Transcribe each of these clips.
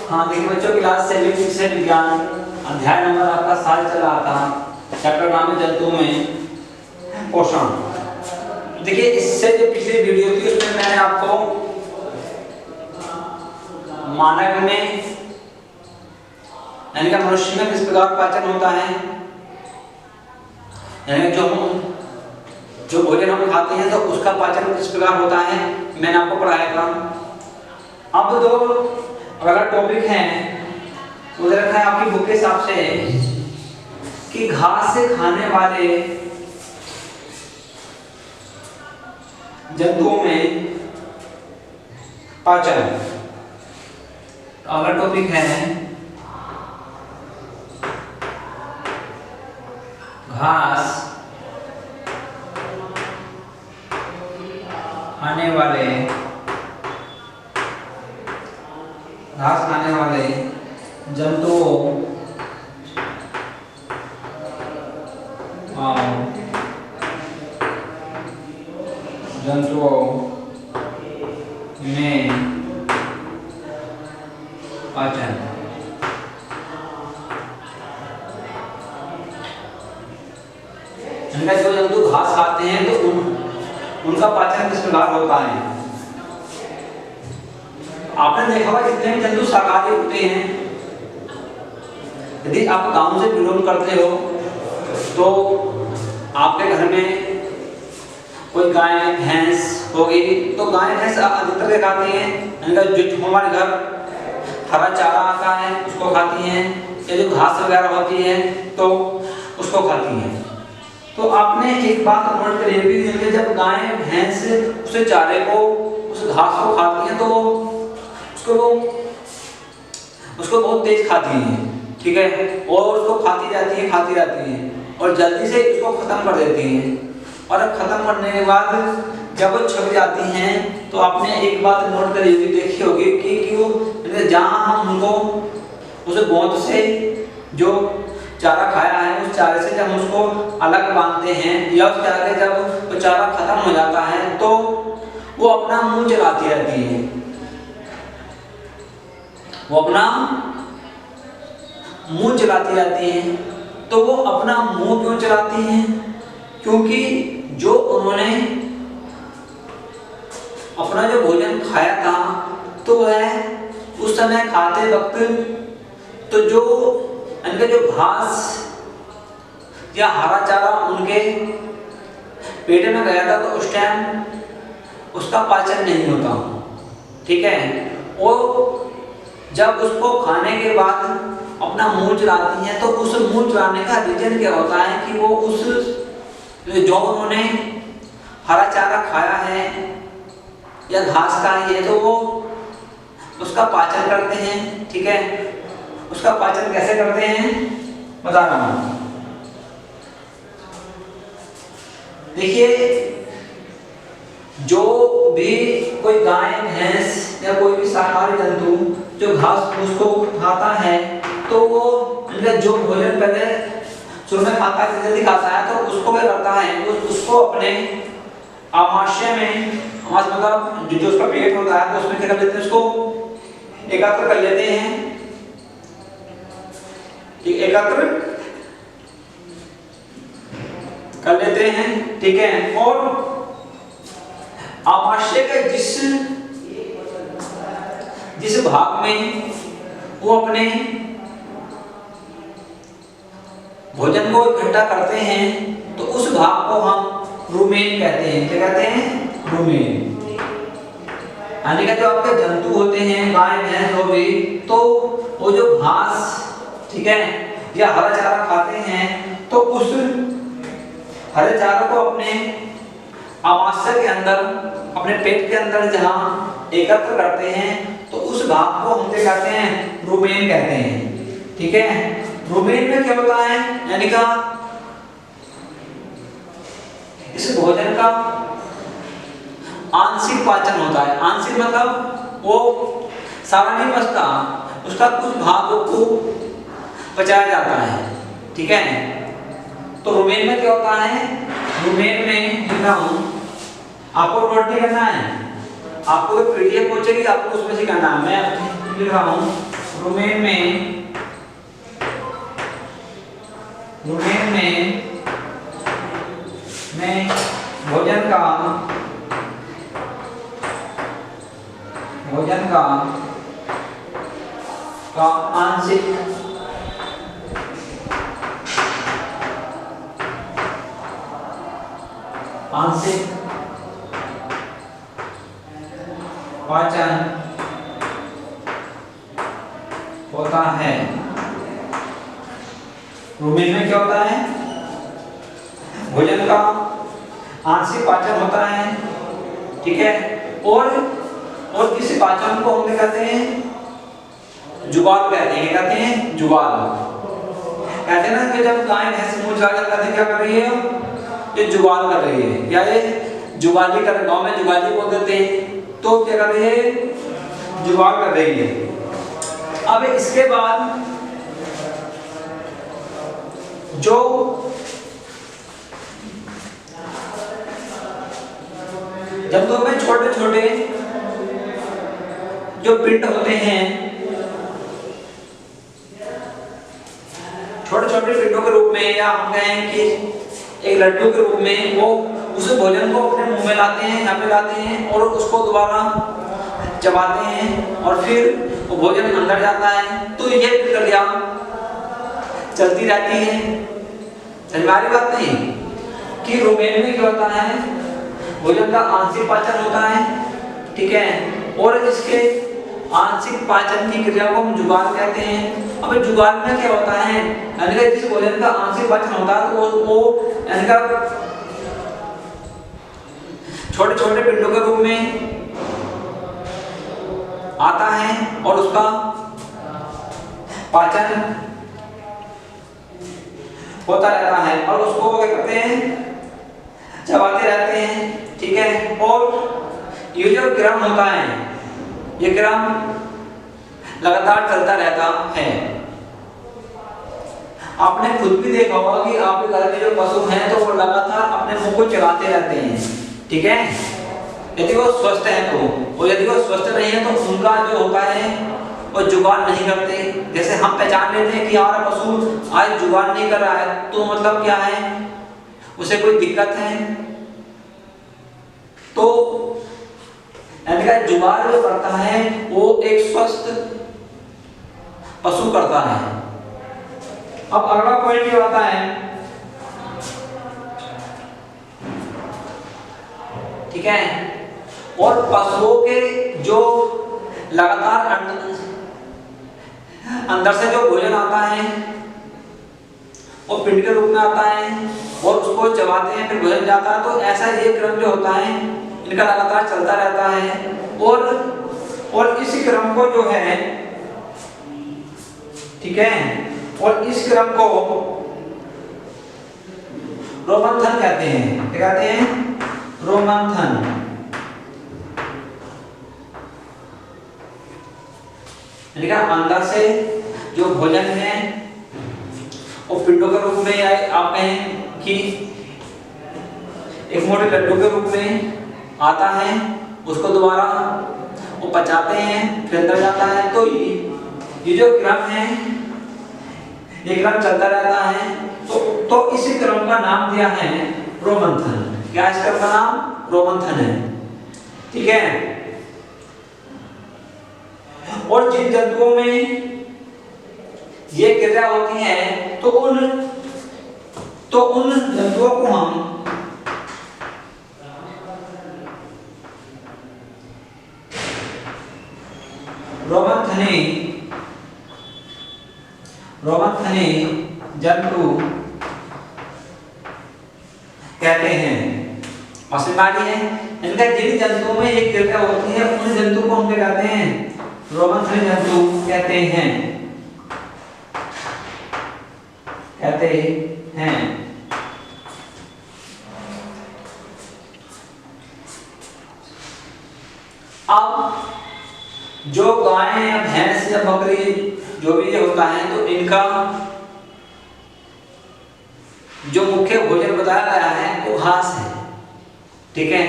हाँ देखिए बच्चों, क्लास 7 शिक्षा विज्ञान अध्याय नंबर आपका 7 चल रहा था। चैप्टर नाम है जंतुओं में पोषण। देखिए इससे जो पिछली वीडियो थी उसमें मैंने आपको मानव में यानी कि मनुष्य में किस प्रकार पाचन होता है, यानी जो भोजन हम खाते हैं तो उसका पाचन किस प्रकार होता है मैंने आपको पढ़ाया था। अब तो अगला टॉपिक है उधर रखा है आपकी बुक के हिसाब से कि घास से खाने वाले जंतुओं में पाचन। अगला टॉपिक है घास खाने वाले जंतुओं में पाचन। जो जंतु घास खाते हैं तो उनका पाचन किस प्रकार होता है। आपने देखा होगा जितने भी जंतु शाकाहारी होते हैं, यदि आप गांव से बिलोंग करते हो तो आपके घर में कोई गाय भैंस होगी तो गाय भैंस अधिकतर खाती हैं। जो हमारे घर हरा चारा आता है उसको खाती हैं, या जो घास वगैरह होती है तो उसको खाती हैं। तो आपने एक बात नोट करी होगी कि जब गाय भैंस उसे चारे को उस घास को खाती हैं तो उसको बहुत तेज खाती हैं, ठीक है, और उसको खाती रहती है और जल्दी से उसको खत्म कर देती हैं। और खत्म करने के बाद जब वो छक जाती हैं तो आपने एक बात नोट करी होगी, देखी होगी कि वो जहाँ हम उनको उस गोंद से जो चारा खाया है उस चारे से जब हम उसको अलग बांधते हैं या उस चारे जब वो चारा खत्म हो जाता है तो वो अपना मुंह चलाती रहती है। तो वो अपना मुंह क्यों चलाती हैं? क्योंकि जो उन्होंने अपना जो भोजन खाया था तो वह उस समय खाते वक्त तो जो घास या हरा चारा उनके पेट में गया था तो उस टाइम उसका पाचन नहीं होता, ठीक है। और जब उसको खाने के बाद अपना मुंह चलाती हैं तो उस मुंह चलाने का रीजन क्या होता है कि वो उस जो उन्होंने हरा चारा खाया है या घास खाई है तो वो उसका पाचन करते हैं, ठीक है। उसका पाचन कैसे करते हैं बता रहा हूं। देखिए जो भी कोई गाय भैंस या कोई भी शाकाहारी जंतु जो घास फूस को खाता है तो वो जो भोजन पहले शुरू में खाता है जल्दी खाता है तो उसको क्या करता है उसको अपने आमाशय में मतलब जो उसका पेट होता है तो उसमें क्या कर लेते हैं, उसको एकत्र कर लेते हैं, ठीक है। और आमाशय के जिस भाग में वो अपने भोजन को इकट्ठा करते हैं तो उस भाग को हम रुमेन कहते हैं। क्या कहते हैं? रुमेन। यानी कि जो आपके जंतु होते हैं गाय भैंस हो गई तो वो जो घास, ठीक है, या हरा चारा खाते हैं तो उस हरे चारे को अपने आमाशय के अंदर अपने पेट के अंदर जहां एकत्र करते हैं तो उस भाग को हम क्या कहते हैं? रुमेन कहते हैं, ठीक है। रुमेन में क्या होता है, यानी का इस भोजन का आंशिक पाचन होता है। आंशिक मतलब वो सारा नहीं पचता, उसका कुछ भाग को पचाया जाता है, ठीक है। तो रुमेन में क्या होता है? रुमेन में लिख रहा हूं, आपको नोट नहीं करना है, आपको पीडीएफ पहुंचेगी आपको उसमें से करना है। मैं लिख रहा हूं रुमेन में भोजन का आंशिक पाचन होता है। रुमेन में क्या होता है? भोजन का आंशिक पाचन होता है, ठीक है। और किसी पाचन को हम कहते हैं जुगाल कहते हैं। क्या कहते हैं? जुगाल। कहते हैं ना कि जब गाय भैंस मुंह चला करते क्या कर रही है? ये जुगाल कर रही है। क्या ये जुगाली कर, गांव में जुगाली बोल देते हैं। तो क्या कर रही है? जुगाल कर रही है। अब इसके बाद जो जंतुओं में छोटे छोटे जो पिंड होते हैं, छोटे छोटे पिंडों के रूप में, या हम कहें कि एक लड्डू के रूप में, वो उस भोजन को अपने मुंह में लाते हैं, यहाँ पे लाते हैं और उसको दोबारा चबाते हैं और फिर वो भोजन अंदर जाता है। तो ये प्रक्रिया चलती रहती है। समझ में आ रही बात नहीं कि रुमेन में क्या होता है? भोजन का आंशिक पाचन होता है, ठीक है। और इसके आंशिक पाचन की क्रिया को हम जुगाल कहते हैं। अब जुगाल में क्या होता है? यानी कि जिस भोजन का आंशिक पाचन होता है तो वो यानी कि छोटे छोटे पिंडों के रूप में आता है और उसका पाचन होता रहता है और उसको क्या करते हैं? चबाते रहते हैं, ठीक है। और ये जो क्रम होता है, ये क्रम लगातार चलता रहता है। आपने खुद भी देखा होगा कि आपके घर में जो पशु हैं तो वो लगातार अपने मुंह को चलाते रहते हैं, ठीक है, यदि वो स्वस्थ है तो। और यदि वो स्वस्थ नहीं है तो उनका जो होता है वो जुगाल नहीं करते। जैसे हम पहचान लेते हैं कि हमारा पशु आज जुगाल नहीं कर रहा है, तो मतलब क्या है? उसे कोई दिक्कत है। तो जुगाल जो करता है वो एक स्वस्थ पशु करता है। अब अगला पॉइंट ये आता है, ठीक है। और पशुओं के जो लगातार अंदर से जो भोजन आता है वो पिंड के रूप में आता है और उसको चबाते हैं, फिर भोजन जाता है। तो ऐसा ये क्रम जो होता है इनका लगातार चलता रहता है। और इस क्रम को जो है, ठीक है, और इस क्रम को रोमंथन कहते हैं। क्या कहते हैं? रोमंथन। अंदर से जो भोजन है वो पिंडों के रूप में, या आप कहें कि एक मोटे लड्डू के रूप में आता है, उसको दोबारा वो पचाते हैं, फिर अंदर जाता है। तो ये जो क्रम है ये क्रम चलता रहता है। तो इस क्रम का नाम दिया है रोमंथन। क्या इस क्रम का नाम? रोमंथन है, ठीक है। और जिन जंतुओं में ये क्रिया होती है तो उन जंतुओं को हम रोमंथनी जंतु कहते हैं। मछली है, इनका जिन जंतुओं में ये क्रिया होती है उन जंतु को हम क्या कहते हैं? रोमंथनी जंतु कहते हैं। अब जो गाय या भैंस या बकरी जो भी ये होता है तो इनका जो मुख्य भोजन बताया गया है वो घास है, ठीक है।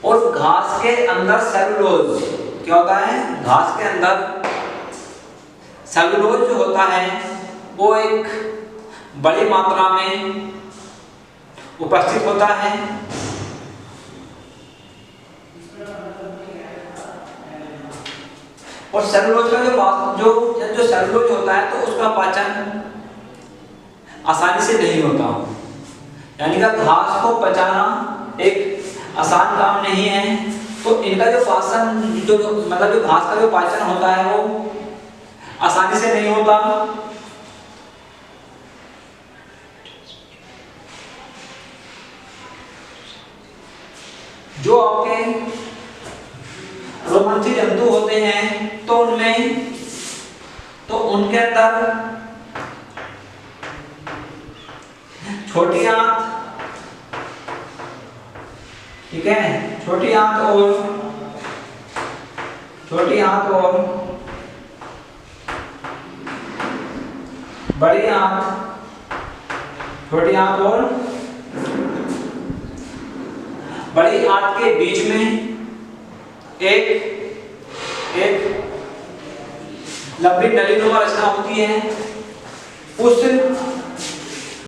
और घास के अंदर सेलुलोज क्या होता है? घास के अंदर सेलुलोज जो होता है वो एक बड़ी मात्रा में उपस्थित होता है। और सेलुलोज का जो सेलुलोज होता है तो उसका पाचन आसानी से नहीं होता, यानी कि घास को पचाना एक आसान काम नहीं है। तो इनका जो पाचन जो मतलब जो घास का जो पाचन होता है वो आसानी से नहीं होता। जो आपके रोमंथी जंतु होते हैं तो उनके अंदर छोटी आंत, ठीक है, छोटी आंत और बड़ी आंत, छोटी आंत और बड़ी आंत के बीच में एक लंबी नलीनुमा रचना होती है। उस